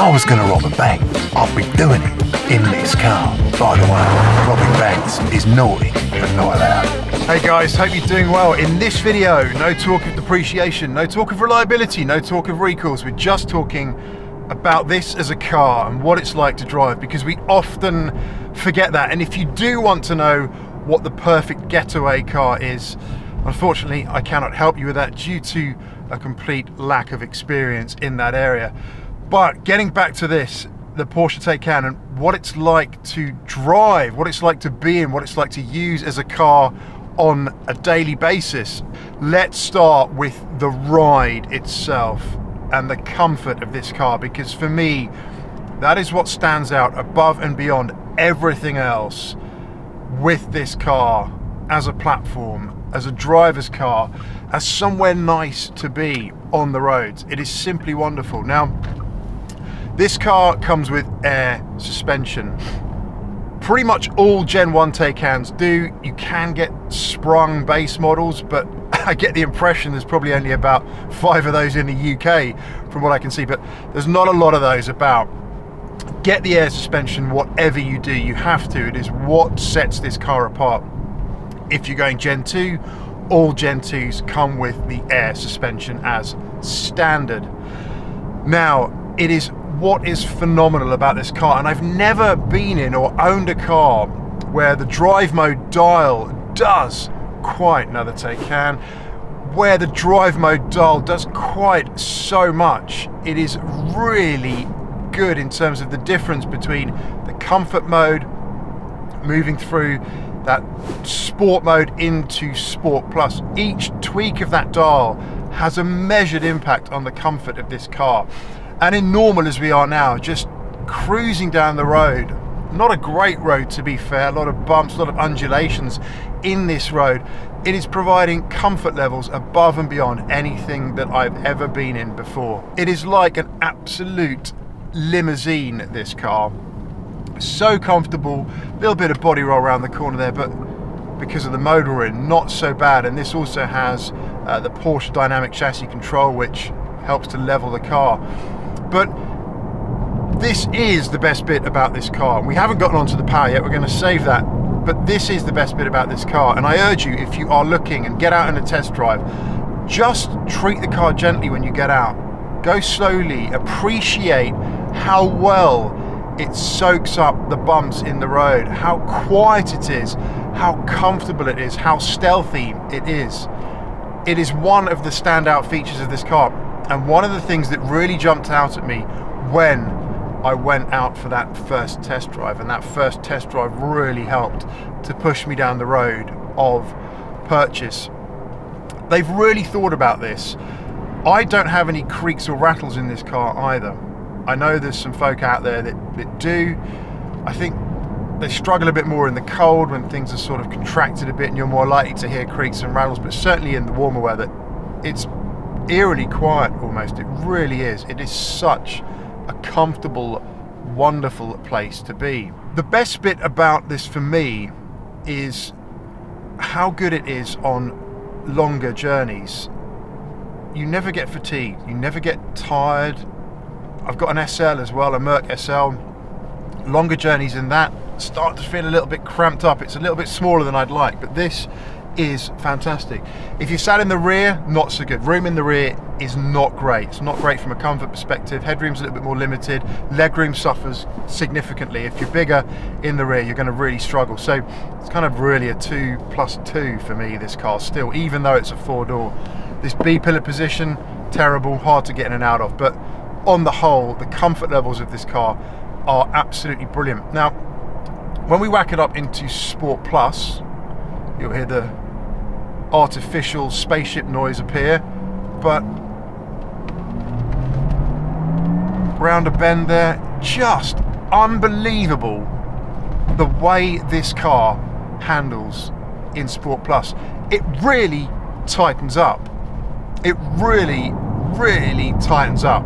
I was going to rob a bank, I'd be doing it in this car. By the way, robbing banks is naughty and not allowed. Hey guys, hope you're doing well. In this video, no talk of depreciation, no talk of reliability, no talk of recalls. We're just talking about this as a car and what it's like to drive, because we often forget that. And if you do want to know what the perfect getaway car is, unfortunately I cannot help you with that due to a complete lack of experience in that area. But getting back to this, the Porsche Taycan, and what it's like to drive, what it's like to be in, what it's like to use as a car on a daily basis. Let's start with the ride itself and the comfort of this car, because for me, that is what stands out above and beyond everything else with this car as a platform, as a driver's car, as somewhere nice to be on the roads. It is simply wonderful. Now, this car comes with air suspension. Pretty much all Gen 1 Taycans do. You can get sprung base models, but I get the impression there's probably only about 5 of those in the UK from what I can see, but there's not a lot of those about. Get the air suspension, whatever you do, you have to. It is what sets this car apart. If you're going Gen 2, all Gen 2s come with the air suspension as standard. Now, it is what is phenomenal about this car, and I've never been in or owned a car where the drive mode dial does quite, another Taycan, where the drive mode dial does quite so much. It is really good in terms of the difference between the comfort mode, moving through that sport mode into Sport Plus. Each tweak of that dial has a measured impact on the comfort of this car. And in normal, as we are now, just cruising down the road, not a great road to be fair, a lot of bumps, a lot of undulations in this road, it is providing comfort levels above and beyond anything that I've ever been in before. It is like an absolute limousine, this car. So comfortable, a little bit of body roll around the corner there, but because of the mode we're in, not so bad. And this also has the Porsche dynamic chassis control, which helps to level the car. But this is the best bit about this car. We haven't gotten onto the power yet, we're going to save that, but this is the best bit about this car. And I urge you, if you are looking and get out in a test drive, just treat the car gently when you get out. Go slowly, appreciate how well it soaks up the bumps in the road, how quiet it is, how comfortable it is, how stealthy it is. It is one of the standout features of this car, and one of the things that really jumped out at me when I went out for that first test drive, and that first test drive really helped to push me down the road of purchase. They've really thought about this. I don't have any creaks or rattles in this car either. I know there's some folk out there that do. I think they struggle a bit more in the cold when things are sort of contracted a bit and you're more likely to hear creaks and rattles, but certainly in the warmer weather, it's eerily quiet almost. It really is. It is such a comfortable, wonderful place to be. The best bit about this for me is how good it is on longer journeys. You never get fatigued, you never get tired. I've got an SL as well, a Merc SL. Longer journeys in that start to feel a little bit cramped up. It's a little bit smaller than I'd like, but this is fantastic. If you sat in the rear, not so good. Room in the rear is not great. It's not great from a comfort perspective. Headroom's a little bit more limited. Legroom suffers significantly. If you're bigger in the rear, you're going to really struggle. So it's kind of really a 2+2 for me, this car still, even though it's a 4-door. This B-pillar position, terrible, hard to get in and out of, but on the whole, the comfort levels of this car are absolutely brilliant. Now, when we whack it up into Sport Plus, you'll hear the artificial spaceship noise appear, but round a bend there, just unbelievable the way this car handles in Sport Plus. It really tightens up. It really, really tightens up.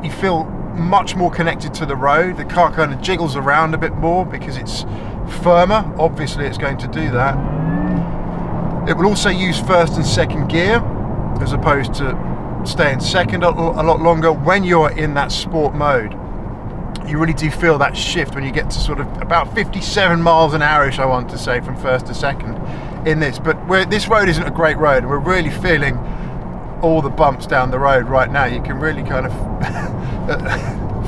You feel much more connected to the road. The car kind of jiggles around a bit more because it's firmer. Obviously it's going to do that. It will also use first and second gear as opposed to stay in second a lot longer. When you're in that sport mode, you really do feel that shift when you get to sort of about 57 miles an hour-ish, I want to say, from first to second in this. But this road isn't a great road, and we're really feeling all the bumps down the road right now. You can really kind of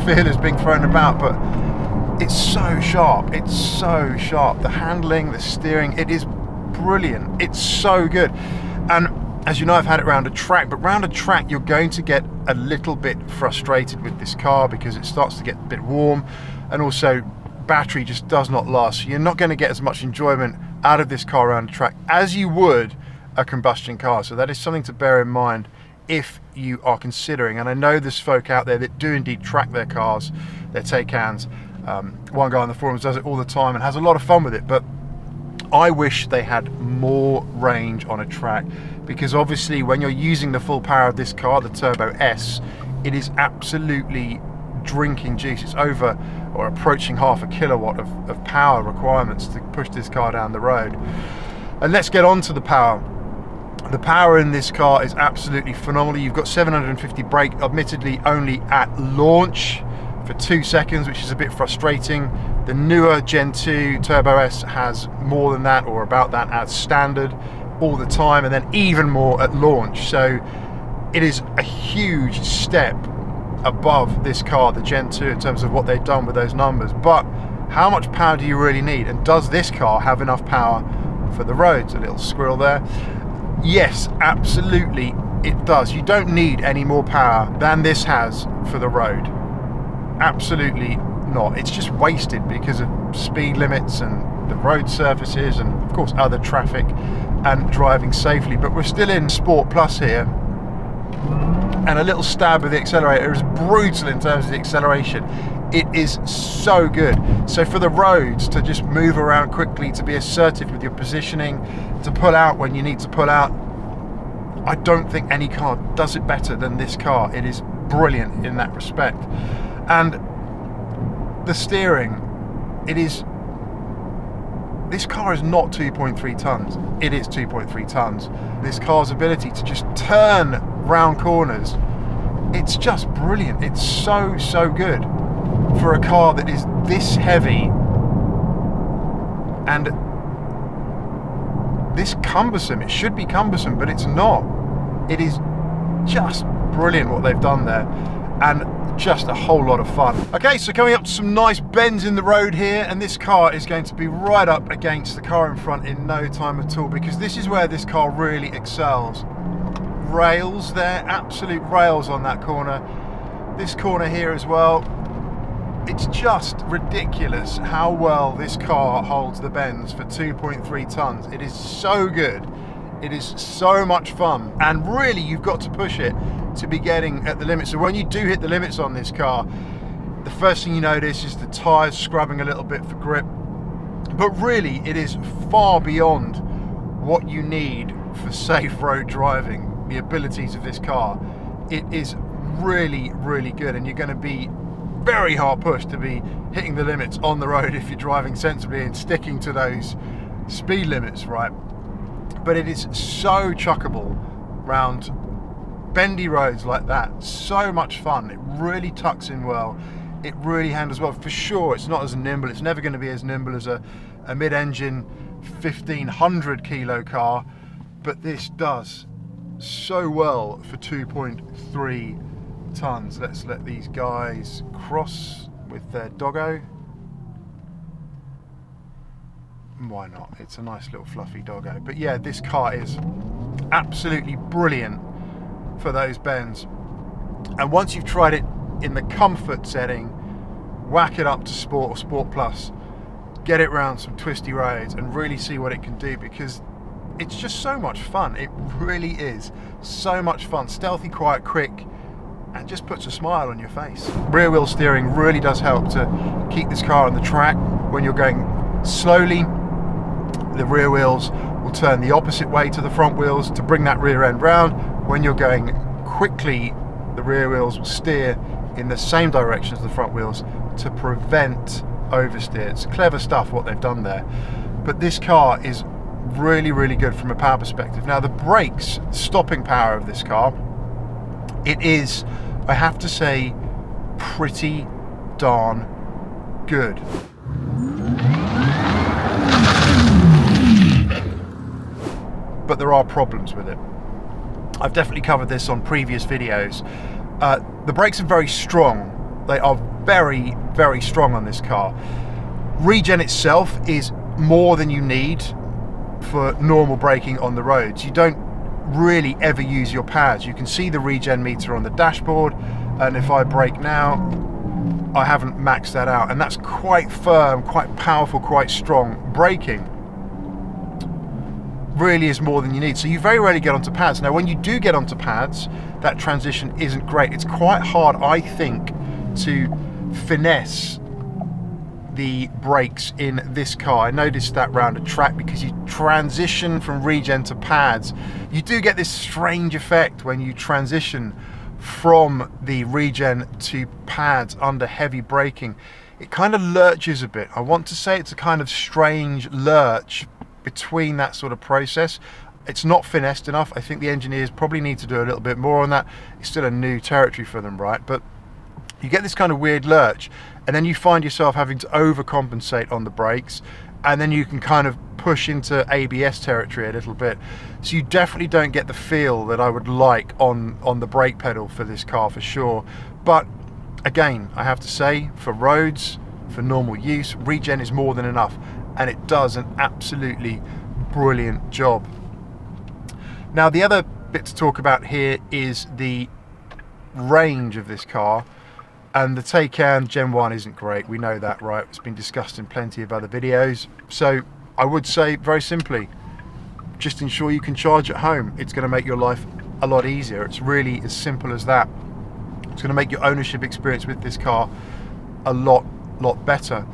feel it's being thrown about, but it's so sharp. It's so sharp. The handling, the steering, it is brilliant. It's so good. And as you know, I've had it round a track, but round a track you're going to get a little bit frustrated with this car because it starts to get a bit warm, and also battery just does not last. So you're not going to get as much enjoyment out of this car around a track as you would a combustion car. So that is something to bear in mind if you are considering. And I know there's folk out there that do indeed track their cars, their Taycans. One guy on the forums does it all the time and has a lot of fun with it, but I wish they had more range on a track, because obviously when you're using the full power of this car, the Turbo S, it is absolutely drinking juice. It's over or approaching half a kilowatt of power requirements to push this car down the road. And let's get on to the power. The power in this car is absolutely phenomenal. You've got 750 brake, admittedly only at launch for 2 seconds, which is a bit frustrating. The newer Gen 2 Turbo S has more than that, or about that, as standard all the time, and then even more at launch. So it is a huge step above this car, the Gen 2, in terms of what they've done with those numbers. But how much power do you really need? And does this car have enough power for the roads? A little squirrel there. Yes, absolutely it does. You don't need any more power than this has for the road. Absolutely not. It's just wasted because of speed limits and the road surfaces and of course other traffic and driving safely. But we're still in Sport Plus here, and a little stab with the accelerator is brutal in terms of the acceleration. It is so good. So for the roads, to just move around quickly, to be assertive with your positioning, to pull out when you need to pull out, I don't think any car does it better than this car. It is brilliant in that respect. And the steering, this car is not 2.3 tons. It is 2.3 tons. This car's ability to just turn round corners, it's just brilliant. It's so good for a car that is this heavy and this cumbersome. It should be cumbersome, but it's not. It is just brilliant what they've done there, and just a whole lot of fun. Okay, so coming up to some nice bends in the road here, and this car is going to be right up against the car in front in no time at all, because this is where this car really excels. Rails there, absolute rails on that corner. This corner here as well. It's just ridiculous how well this car holds the bends for 2.3 tons. It is so good. It is so much fun, and really you've got to push it to be getting at the limit. So when you do hit the limits on this car, the first thing you notice is the tyres scrubbing a little bit for grip, but really it is far beyond what you need for safe road driving. The abilities of this car, it is really good, and you're going to be very hard pushed to be hitting the limits on the road if you're driving sensibly and sticking to those speed limits, right? But it is so chuckable round bendy roads like that. So much fun. It really tucks in well. It really handles well. For sure, it's not as nimble. It's never going to be as nimble as a mid-engine 1500 kilo car, but this does so well for 2.3 tons. Let's let these guys cross with their doggo. Why not? It's a nice little fluffy doggo. But yeah, this car is absolutely brilliant for those bends. And once you've tried it in the comfort setting, whack it up to Sport or Sport Plus, get it round some twisty roads and really see what it can do, because it's just so much fun. It really is so much fun. Stealthy, quiet, quick, and just puts a smile on your face. Rear wheel steering really does help to keep this car on the track. When you're going slowly, the rear wheels will turn the opposite way to the front wheels to bring that rear end round. When you're going quickly, the rear wheels will steer in the same direction as the front wheels to prevent oversteer. It's clever stuff what they've done there. But this car is really good from a power perspective. Now the brakes, stopping power of this car it is, I have to say, pretty darn good. But there are problems with it. I've definitely covered this on previous videos. The brakes are very strong. They are very, very strong on this car. Regen itself is more than you need for normal braking on the roads. You don't really ever use your pads. You can see the regen meter on the dashboard, and if I brake now, I haven't maxed that out, and that's quite firm, quite powerful, quite strong braking. Really is more than you need. So you very rarely get onto pads. Now when you do get onto pads, that transition isn't great. It's quite hard, I think, to finesse the brakes in this car. I noticed that round a track, because you transition from regen to pads. You do get this strange effect when you transition from the regen to pads under heavy braking. It kind of lurches a bit. I want to say it's a kind of strange lurch between that sort of process. It's not finessed enough. I think the engineers probably need to do a little bit more on that. It's still a new territory for them, right? But you get this kind of weird lurch, and then you find yourself having to overcompensate on the brakes, and then you can kind of push into ABS territory a little bit. So you definitely don't get the feel that I would like on the brake pedal for this car, for sure. But again, I have to say, for roads, for normal use, regen is more than enough, and it does an absolutely brilliant job. Now the other bit to talk about here is the range of this car. And the Taycan Gen 1 isn't great, we know that, right? It's been discussed in plenty of other videos. So I would say, very simply, just ensure you can charge at home. It's going to make your life a lot easier. It's really as simple as that. It's going to make your ownership experience with this car a lot better.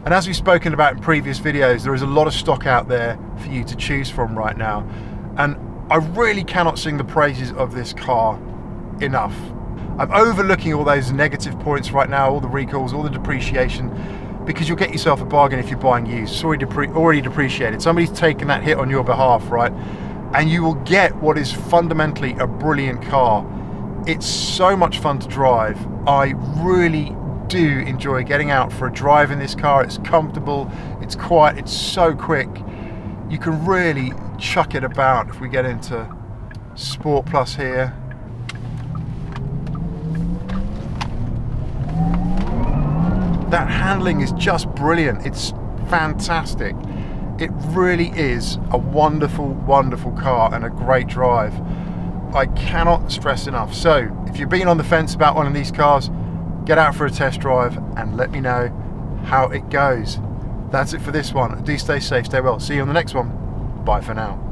And as we've spoken about in previous videos, there is a lot of stock out there for you to choose from right now. And I really cannot sing the praises of this car enough. I'm overlooking all those negative points right now, all the recalls, all the depreciation, because you'll get yourself a bargain if you're buying used. It's already depreciated. Somebody's taken that hit on your behalf, right? And you will get what is fundamentally a brilliant car. It's so much fun to drive. I really do enjoy getting out for a drive in this car. It's comfortable, it's quiet, it's so quick. You can really chuck it about. If we get into Sport Plus here, that handling is just brilliant. It's fantastic. It really is a wonderful, wonderful car and a great drive. I cannot stress enough. So if you've been on the fence about one of these cars, get out for a test drive and let me know how it goes. That's it for this one. Do stay safe, stay well. See you on the next one. Bye for now.